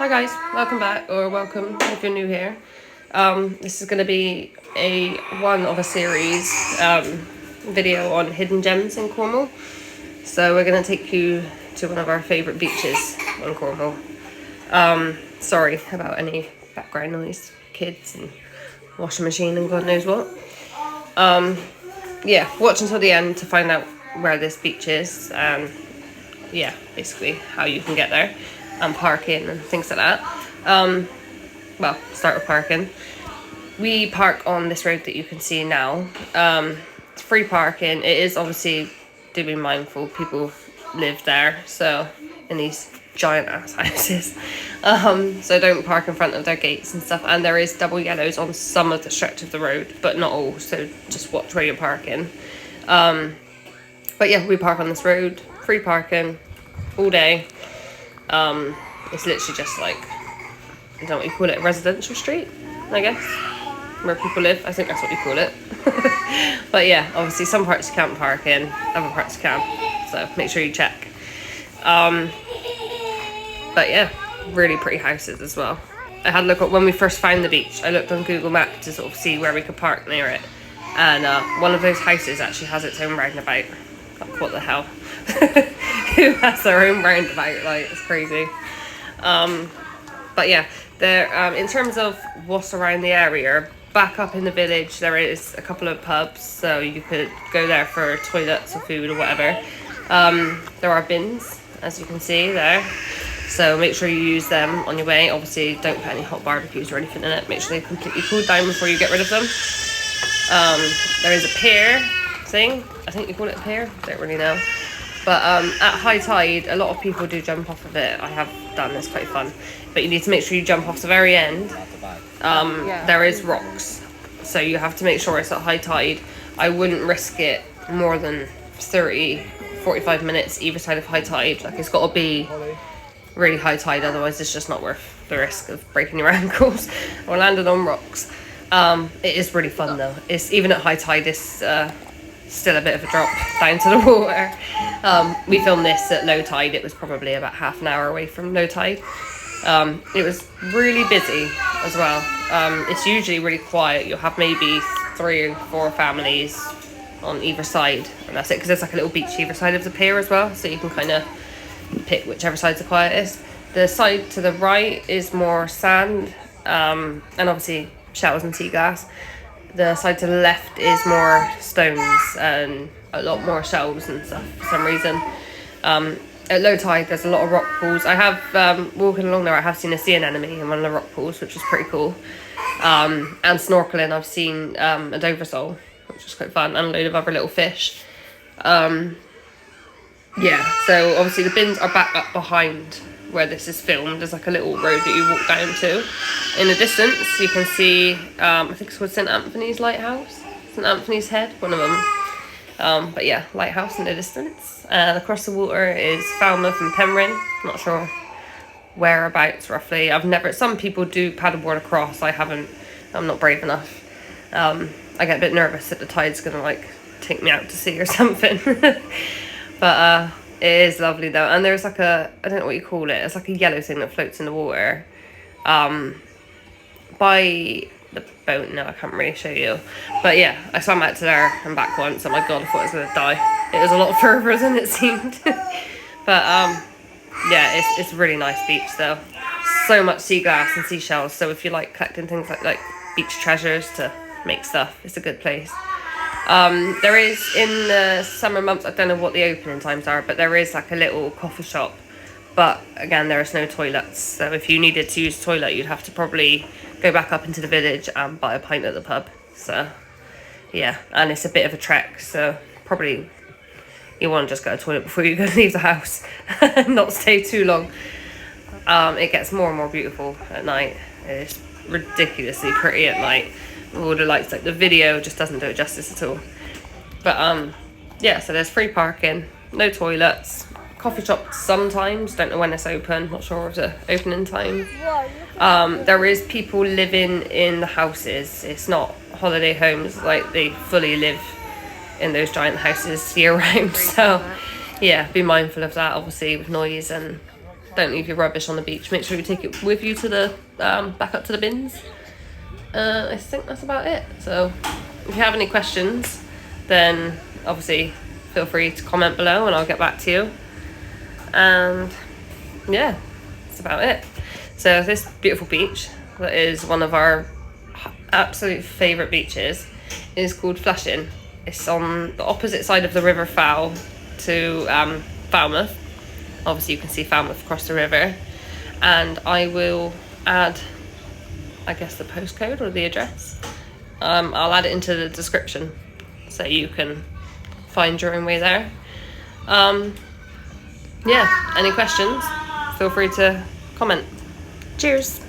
Hi guys, welcome back, or welcome if you're new here. This is going to be one of a series video on hidden gems in Cornwall. So we're going to take you to one of our favourite beaches in Cornwall. Sorry about any background noise, kids and washing machine and God knows what. Yeah, watch until the end to find out where this beach is and basically how you can get there and parking and things like that. Well, start with parking. We park on this road that you can see now. It's free parking. It is obviously, do be mindful, people live there, so in these giant ass houses. So don't park in front of their gates and stuff. And there is double yellows on some of the stretch of the road, but not all, so just watch where you're parking. But yeah, we park on this road, free parking all day. It's literally just like, I don't know what you call it, a residential street, I guess, where people live. I think that's what you call it. But yeah, obviously some parts you can't park in, other parts you can, so make sure you check. But yeah, really pretty houses as well. I had a look at, when we first found the beach, I looked on Google Maps to sort of see where we could park near it, and one of those houses actually has its own roundabout. Like, what the hell? Who has their own roundabout? Like, it's crazy. But yeah, there. In terms of what's around the area, back up in the village, there is a couple of pubs, so you could go there for toilets or food or whatever. There are bins, as you can see there, so make sure you use them on your way. Obviously, don't put any hot barbecues or anything in it. Make sure they're completely cooled down before you get rid of them. There is a pier thing. I think you call it a pier. Don't really know. But at high tide, a lot of people do jump off of it. I have done, it's quite fun. But you need to make sure you jump off the very end. There is rocks, so you have to make sure it's at high tide. I wouldn't risk it more than 30-45 minutes either side of high tide. Like, it's got to be really high tide, otherwise it's just not worth the risk of breaking your ankles or landing on rocks. It is really fun though. It's even at high tide, it's still a bit of a drop down to the water. We filmed this at low tide. It was probably about half an hour away from low tide. It was really busy as well. It's usually really quiet. You'll have maybe 3 or 4 families on either side, and that's it, because there's like a little beach either side of the pier as well, so you can kind of pick whichever side's the quietest. The side to the right is more sand, and obviously shells and sea glass. The side to the left is more stones and a lot more shells and stuff for some reason. At low tide, there's a lot of rock pools. I have, walking along there, I have seen a sea anemone in one of the rock pools, which is pretty cool. And snorkeling, I've seen a Dover sole, which is quite fun, and a load of other little fish. Yeah, so obviously the bins are back up behind where this is filmed. There's like a little road that you walk down to. In the distance, you can see, I think it's called St Anthony's Lighthouse, St Anthony's Head, one of them. But yeah, lighthouse in the distance. And across the water is Falmouth and Penryn. Not sure whereabouts roughly. Some people do paddleboard across. I'm not brave enough. I get a bit nervous that the tide's gonna like take me out to sea or something. But it is lovely though. And there's like I don't know what you call it. It's like a yellow thing that floats in the water. By the boat, no, I can't really show you. But yeah, I swam out to there and back once. Oh my god, I thought I was going to die. It was a lot further than it seemed. But yeah, it's a really nice beach though. So much sea glass and seashells. So if you like collecting things like beach treasures to make stuff, it's a good place. There is, in the summer months, I don't know what the opening times are, but there is like a little coffee shop. But again, there is no toilets. So if you needed to use a toilet, you'd have to probably go back up into the village and buy a pint at the pub. So yeah, and it's a bit of a trek, so probably you want to just go to the toilet before you go leave the house and not stay too long. It gets more and more beautiful at night. It's ridiculously pretty at night. All the lights, like the video just doesn't do it justice at all. But yeah, so there's free parking, no toilets, coffee shop sometimes, don't know when it's open, not sure of the opening time. There is people living in the houses. It's not holiday homes, like they fully live in those giant houses year round. So yeah, be mindful of that, obviously, with noise and don't leave your rubbish on the beach. Make sure you take it with you to the back up to the bins. I think that's about it. So if you have any questions, then obviously feel free to comment below and I'll get back to you. And yeah, that's about it. So this beautiful beach, that is one of our absolute favourite beaches, is called Flushing. It's on the opposite side of the River Fowl to Falmouth. Obviously you can see Falmouth across the river, and I will add, I guess, the postcode or the address. I'll add it into the description so you can find your own way there. Yeah, any questions, feel free to comment. Cheers.